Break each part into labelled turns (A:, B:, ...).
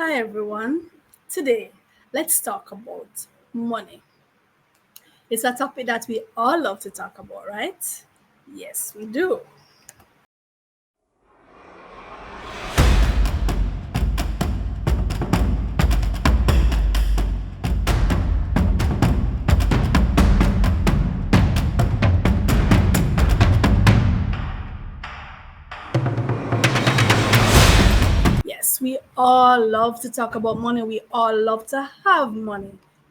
A: Hi everyone. Today, let's talk about money. It's a topic that we all love to talk about, right? Yes, we do. Yes, we all love to talk about money. We all love to have money.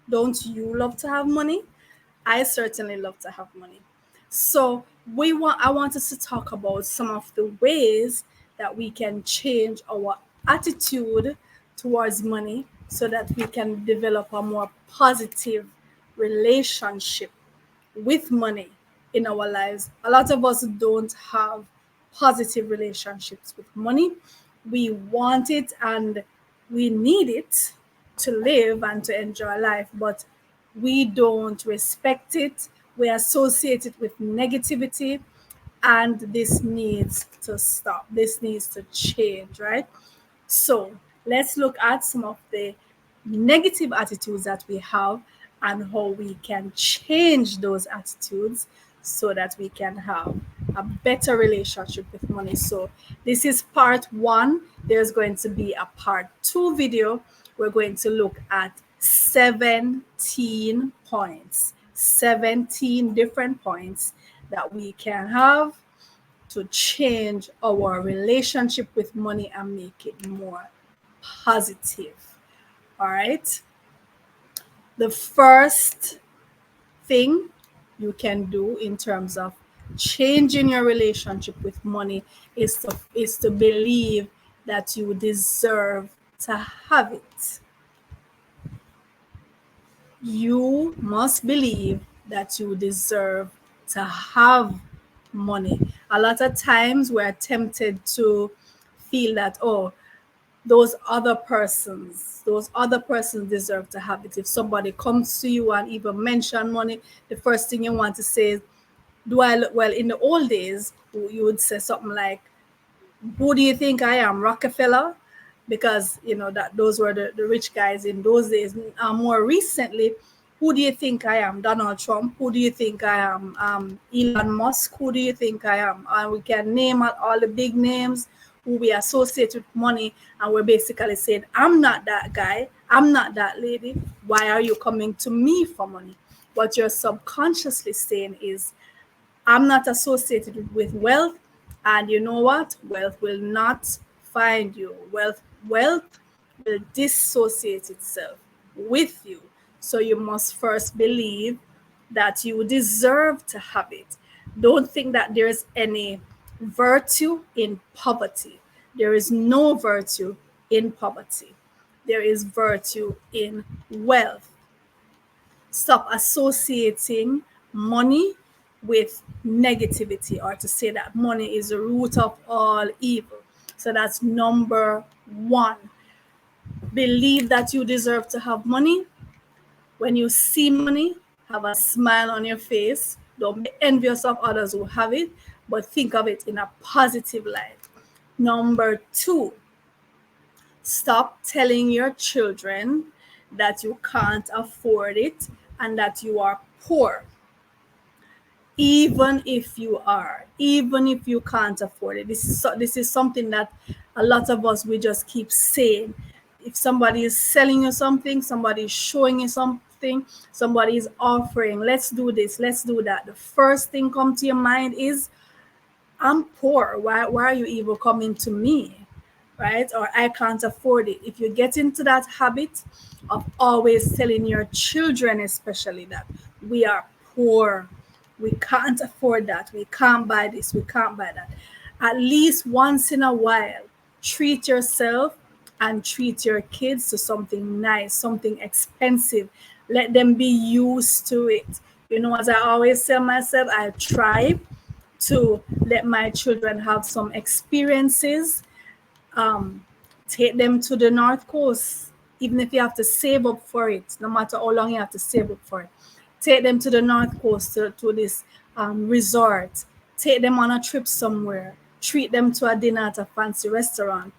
A: Don't you love to have money? I certainly love to have money. So, I want us to talk about some of the ways that we can change our attitude towards money so that we can develop a more positive relationship with money in our lives. A lot of us don't have positive relationships with money. We want it and we need it to live and to enjoy life, but we don't respect it. We associate it with negativity, and this needs to stop. This needs to change, right? So let's look at some of the negative attitudes that we have and how we can change those attitudes so that we can have a better relationship with money. So this is part one. There's going to be a part two video. We're going to look at 17 points, 17 different points that we can have to change our relationship with money and make it more positive. All right. The first thing you can do in terms of changing your relationship with money is to believe that you deserve to have it. You must believe that you deserve to have money. A lot of times we're tempted to feel that, oh, those other persons deserve to have it. If somebody comes to you and even mention money, the first thing you want to say is, do I look well? In the old days, you would say something like, who do you think I am, Rockefeller? Because you know that those were the rich guys in those days. More recently, who do you think I am, Donald Trump? Who do you think I am, Elon Musk? Who do you think I am? And we can name out all the big names who we associate with money, and we're basically saying, I'm not that guy, I'm not that lady. Why are you coming to me for money? What you're subconsciously saying is, I'm not associated with wealth, and you know what? Wealth will not find you. Wealth will dissociate itself with you. So you must first believe that you deserve to have it. Don't think that there's any virtue in poverty. There is no virtue in poverty. There is virtue in wealth. Stop associating money with negativity, or to say that money is the root of all evil. So that's number one. Believe that you deserve to have money. When you see money, have a smile on your face. Don't be envious of others who have it, but think of it in a positive light. Number two, stop telling your children that you can't afford it and that you are poor. Even if you can't afford it, this is something that a lot of us, we just keep saying. If somebody is selling you something, somebody is showing you something, somebody is offering, let's do this, let's do that, the first thing come to your mind is, I'm poor, why are you even coming to me, right? Or I can't afford it. If you get into that habit of always telling your children, especially, that we are poor, we can't afford that, we can't buy this, we can't buy that, at least once in a while, treat yourself and treat your kids to something nice, something expensive. Let them be used to it. You know, as I always tell myself, I try to let my children have some experiences. um, Take them to the North Coast, even if you have to save up for it, no matter how long you have to save up for it. Take them to the North Coast, to this resort. Take them on a trip somewhere. Treat them to a dinner at a fancy restaurant.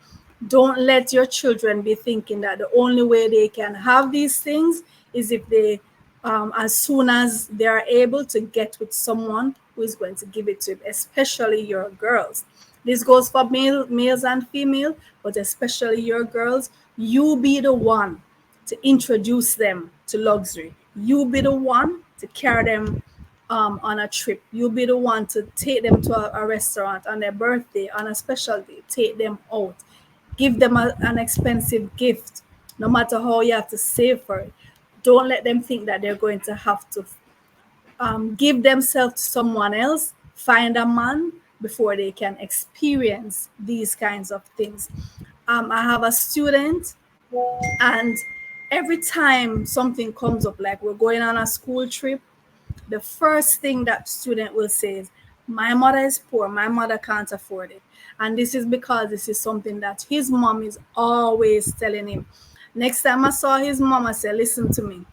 A: Don't let your children be thinking that the only way they can have these things is if they, as soon as they are able to get with someone who is going to give it to them, especially your girls. This goes for males and female, but especially your girls. You be the one to introduce them to luxury. You be the one to carry them on a trip. You'll be the one to take them to a restaurant on their birthday, on a special day, take them out, give them an expensive gift, no matter how you have to save for it. Don't let them think that they're going to have to give themselves to someone else, find a man before they can experience these kinds of things. I have a student, and every time something comes up, like we're going on a school trip, the first thing that student will say is, my mother is poor, my mother can't afford it. And this is because this is something that his mom is always telling him. Next time I saw his mom, I said, listen to me,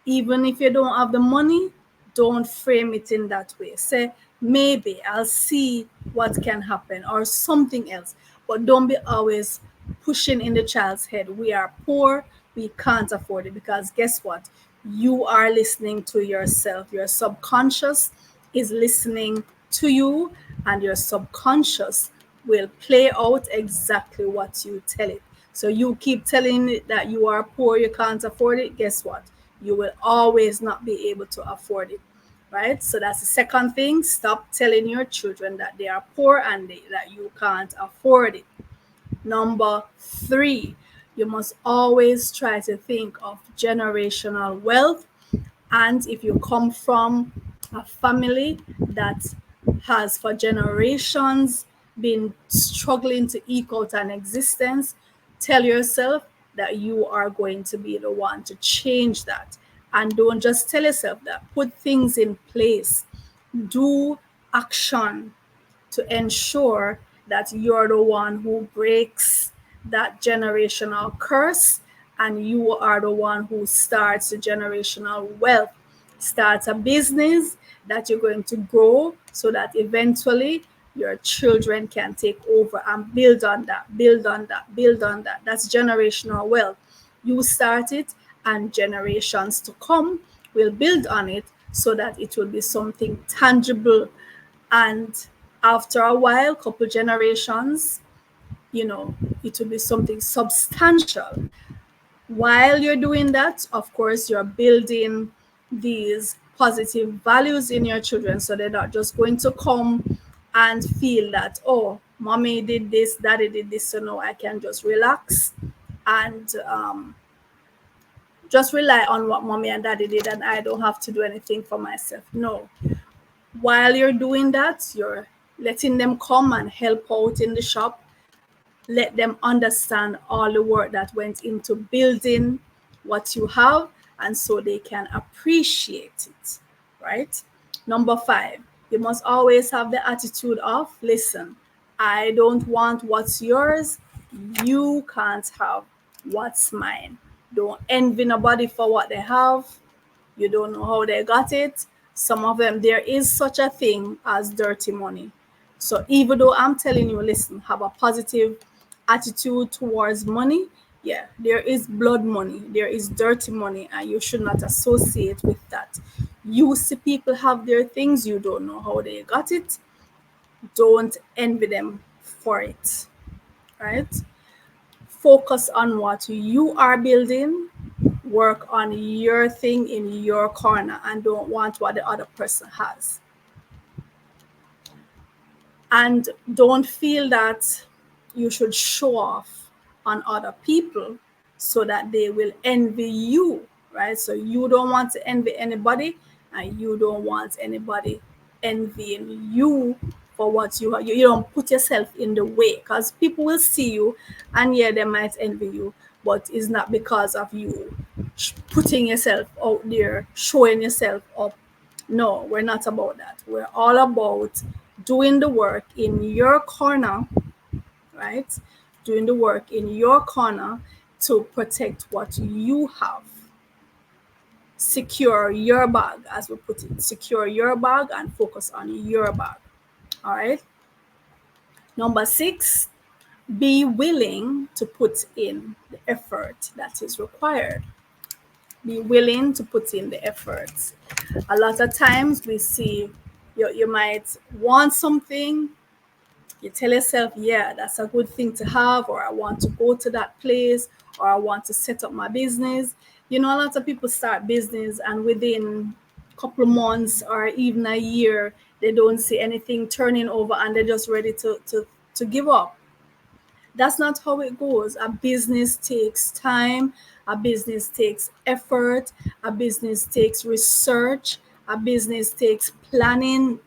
A: even if you don't have the money, don't frame it in that way. Say, maybe I'll see what can happen or something else. But don't be always pushing in the child's head, we are poor, we can't afford it. Because guess what? You are listening to yourself. Your subconscious is listening to you, and your subconscious will play out exactly what you tell it. So you keep telling it that you are poor, you can't afford it. Guess what? You will always not be able to afford it, right? So that's the second thing. Stop telling your children that they are poor and that you can't afford it. Number three, you must always try to think of generational wealth. And if you come from a family that has for generations been struggling to eke out an existence, tell yourself that you are going to be the one to change that. And don't just tell yourself that, put things in place, do action to ensure that you're the one who breaks that generational curse, and you are the one who starts the generational wealth. Start a business that you're going to grow so that eventually your children can take over and build on that, build on that, build on that. That's generational wealth. You start it, and generations to come will build on it so that it will be something tangible. And after a while, couple generations, it will be something substantial. While you're doing that, of course, you're building these positive values in your children, so they're not just going to come and feel that, oh, mommy did this, daddy did this, so no, I can just relax and just rely on what mommy and daddy did, and I don't have to do anything for myself. No. While you're doing that, you're letting them come and help out in the shop. Let them understand all the work that went into building what you have, and so they can appreciate it, right? Number five, you must always have the attitude of, listen, I don't want what's yours, you can't have what's mine. Don't envy nobody for what they have. You don't know how they got it. Some of them, there is such a thing as dirty money. So even though I'm telling you, listen, have a positive attitude towards money, yeah, there is blood money, there is dirty money, and you should not associate with that. You see people have their things, you don't know how they got it. Don't envy them for it, right? Focus on what you are building, work on your thing in your corner, and don't want what the other person has. And don't feel that you should show off on other people so that they will envy you, right? So you don't want to envy anybody, and you don't want anybody envying you for what you are. You don't put yourself in the way, because people will see you and yeah, they might envy you, but it's not because of you putting yourself out there, showing yourself up. No, we're not about that. We're all about doing the work in your corner, right? Doing the work in your corner to protect what you have. Secure your bag, as we put it. Secure your bag and focus on your bag. All right. Number six, Be willing to put in the effort that is required. Be willing to put in the efforts. A lot of times we see you might want something, you tell yourself, yeah, that's a good thing to have, or I want to go to that place, or I want to set up my business. You know, a lot of people start business and within a couple of months or even a year, they don't see anything turning over and they're just ready to give up. That's not how it goes. A business takes time, a business takes effort, a business takes research, a business takes planning.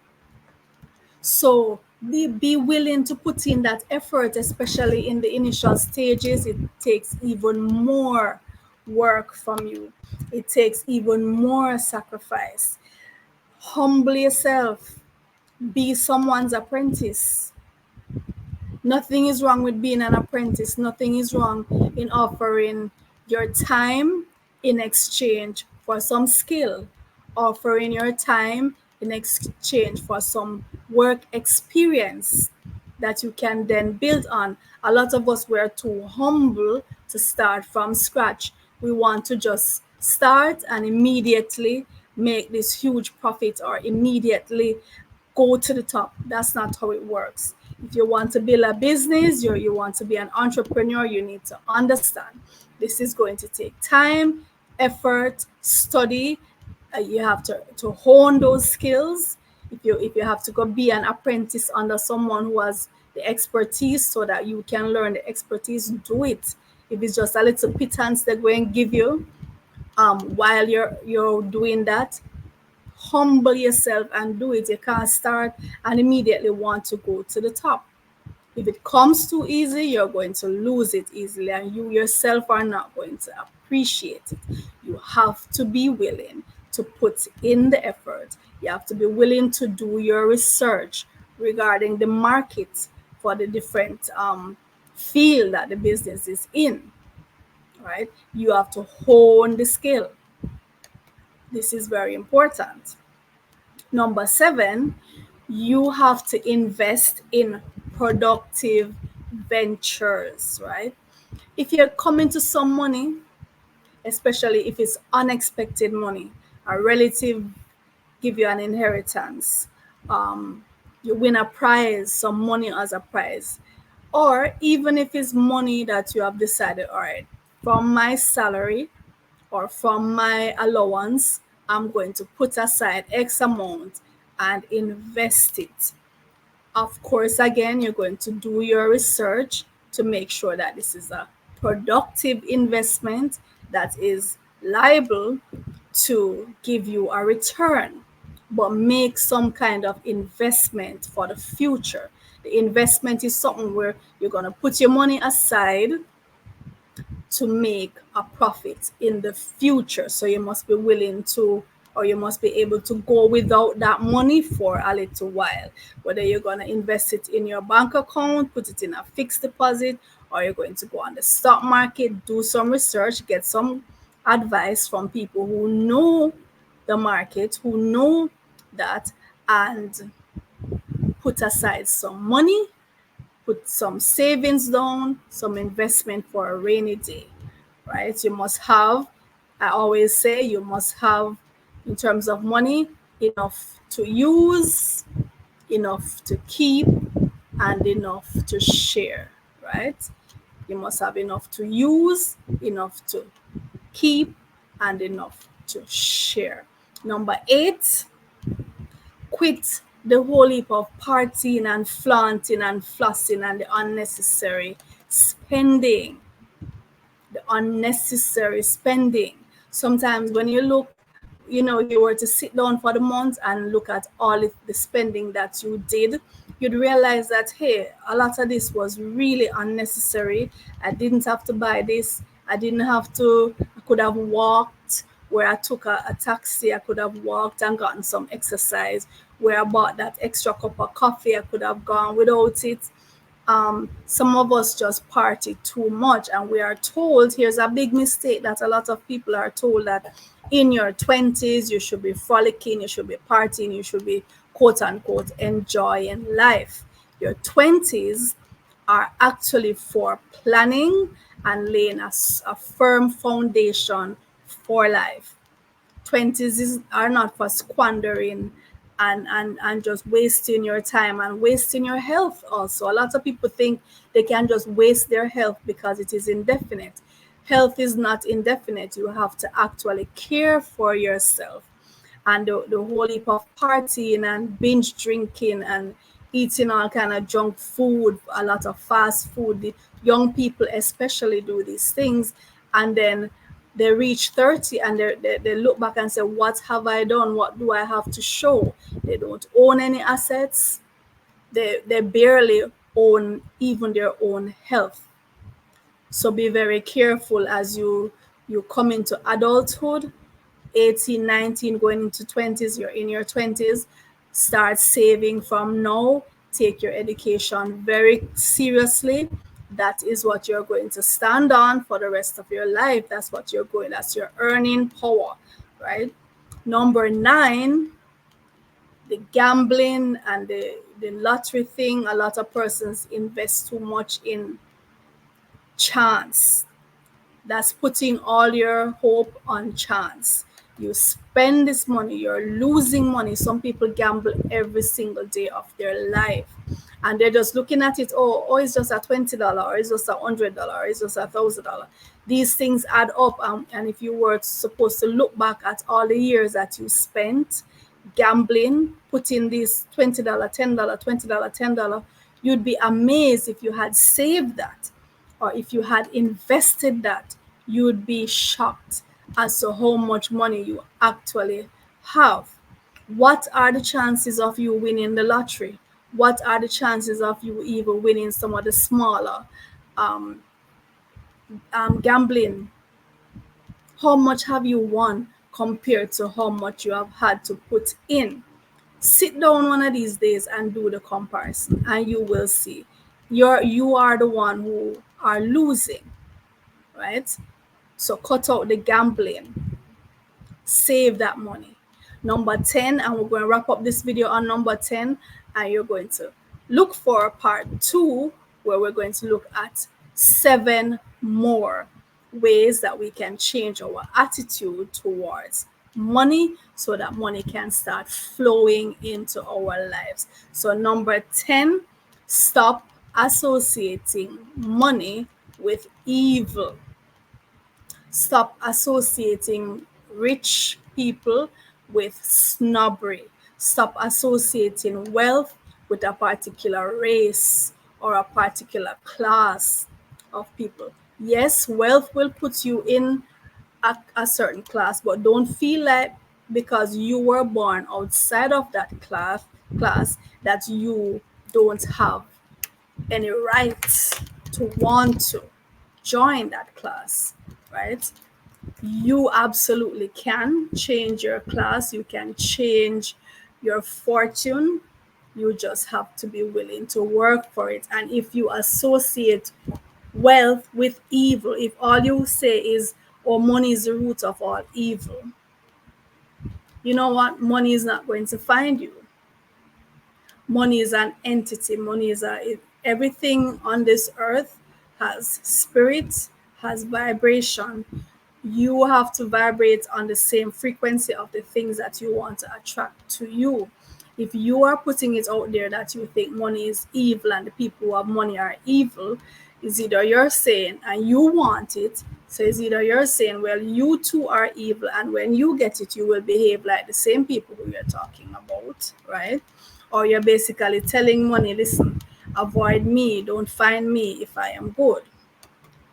A: So be willing to put in that effort, especially in the initial stages. It takes even more work from you, it takes even more sacrifice. Humble yourself, be someone's apprentice. Nothing is wrong with being an apprentice. Nothing is wrong in offering your time in exchange for some skill, offering your time in exchange for some work experience that you can then build on. A lot of us were too humble to start from scratch. We want to just start and immediately make this huge profit or immediately go to the top. That's not how it works. If you want to build a business, you want to be an entrepreneur, you need to understand this is going to take time, effort, study. You have to hone those skills. If you have to go be an apprentice under someone who has the expertise so that you can learn the expertise, do it. If it's just a little pittance they're going to give you while you're doing that, humble yourself and do it. You can't start and immediately want to go to the top. If it comes too easy, you're going to lose it easily, and you yourself are not going to appreciate it. You have to be willing to put in the effort. You have to be willing to do your research regarding the market for the different field that the business is in. Right? You have to hone the skill. This is very important. Number 7, you have to invest in productive ventures, right? If you're coming to some money, especially if it's unexpected money, a relative give you an inheritance, you win a prize, some money as a prize, or even if it's money that you have decided, all right, from my salary or from my allowance, I'm going to put aside X amount and invest it. Of course, again, you're going to do your research to make sure that this is a productive investment that is liable to give you a return, but make some kind of investment for the future. The investment is something where you're going to put your money aside to make a profit in the future. So you must be willing to, or you must be able to go without that money for a little while. Whether you're going to invest it in your bank account, put it in a fixed deposit, or you're going to go on the stock market, do some research, get some advice from people who know the market, who know that, and put aside some money, put some savings down, some investment for a rainy day, right? You must have, I always say, you must have, in terms of money, enough to use, enough to keep, and enough to share, right? You must have enough to use, enough to keep, and enough to share. Number 8, quit the whole heap of partying and flaunting and flossing and the unnecessary spending. The unnecessary spending. Sometimes when you look, you were to sit down for the month and look at all the spending that you did, you'd realize that, hey, a lot of this was really unnecessary. I didn't have to buy this. I didn't have to, I could have walked. Where I took a taxi, I could have walked and gotten some exercise. Where I bought that extra cup of coffee, I could have gone without it. Some of us just party too much, and we are told, here's a big mistake that a lot of people are told, that in your 20s you should be frolicking, you should be partying, you should be quote unquote enjoying life. Your 20s are actually for planning and laying a firm foundation for life. 20s are not for squandering and just wasting your time and wasting your health also. A lot of people think they can just waste their health because it is indefinite. Health is not indefinite. You have to actually care for yourself. And the whole heap of partying and binge drinking and eating all kind of junk food, a lot of fast food. The young people especially do these things, and then they reach 30 and they look back and say, what have I done? What do I have to show? They don't own any assets. They barely own even their own health. So be very careful as you come into adulthood. 18, 19, going into 20s, you're in your 20s. Start saving from now. Take your education very seriously. That is what you're going to stand on for the rest of your life. That's your earning power, right? Number 9, the gambling and the lottery thing. A lot of persons invest too much in chance. That's putting all your hope on chance. You spend this money, you're losing money. Some people gamble every single day of their life. And they're just looking at it, it's just a $20, or it's just $100, or it's just $1,000. These things add up. And if you were supposed to look back at all the years that you spent gambling, putting these $20, $10, $20, $10, you'd be amazed if you had saved that, or if you had invested that. You would be shocked as to how much money you actually have. What are the chances of you winning the lottery? What are the chances of you even winning some of the smaller gambling? How much have you won compared to how much you have had to put in? Sit down one of these days and do the comparison, and you will see you are the one who are losing, right? So cut out the gambling, save that money. Number 10, and we're going to wrap up this video on number 10, and you're going to look for part 2, where we're going to look at 7 more ways that we can change our attitude towards money so that money can start flowing into our lives. So number 10, stop associating money with evil. Stop associating rich people with snobbery. Stop associating wealth with a particular race or a particular class of people. Yes, wealth will put you in a certain class, but don't feel like because you were born outside of that class that you don't have any right to want to join that class, right? You absolutely can change your class, you can change your fortune. You just have to be willing to work for it. And if you associate wealth with evil, if all you say is, oh, money is the root of all evil, you know what? Money is not going to find you. Money is an entity. Everything on this earth has spirit, has vibration. You have to vibrate on the same frequency of the things that you want to attract to you. If you are putting it out there that you think money is evil and the people who have money are evil, it's either you're saying and you want it, so it's either you're saying, well, you too are evil, and when you get it, you will behave like the same people who you're talking about, right? Or you're basically telling money, listen, avoid me, don't find me if I am good.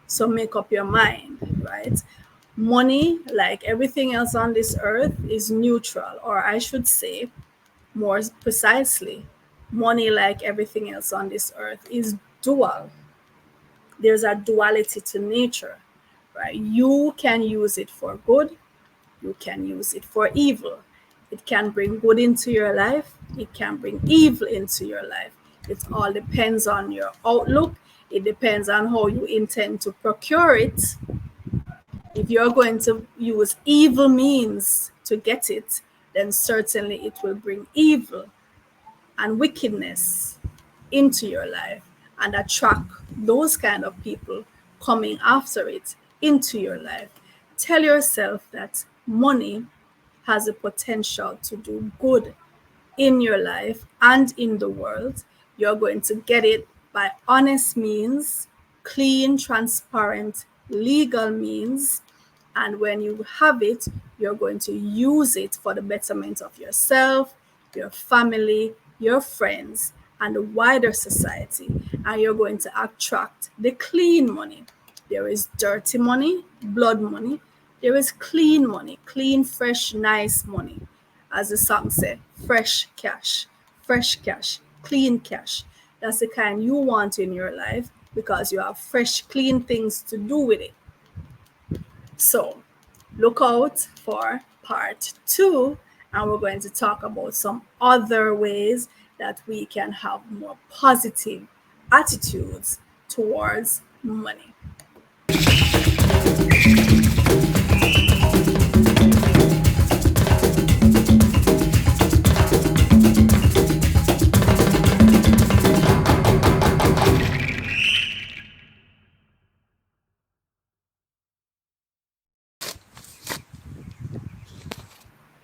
A: So make up your mind, right? Money, like everything else on this earth, is neutral, or I should say, more precisely, money, like everything else on this earth, is dual. There's a duality to nature, right? You can use it for good, you can use it for evil. It can bring good into your life, it can bring evil into your life. It all depends on your outlook, it depends on how you intend to procure it. If you're going to use evil means to get it, then certainly it will bring evil and wickedness into your life. and attract those kind of people coming after it into your life. Tell yourself that money has a potential to do good in your life and in the world. You're going to get it by honest means, clean, transparent, legal means. And when you have it, you're going to use it for the betterment of yourself, your family, your friends, and the wider society. And you're going to attract the clean money. There is dirty money, blood money. There is clean money, clean, fresh, nice money. As the song said, fresh cash, clean cash. That's the kind you want in your life because you have fresh, clean things to do with it. So look out for part 2, and we're going to talk about some other ways that we can have more positive attitudes towards money.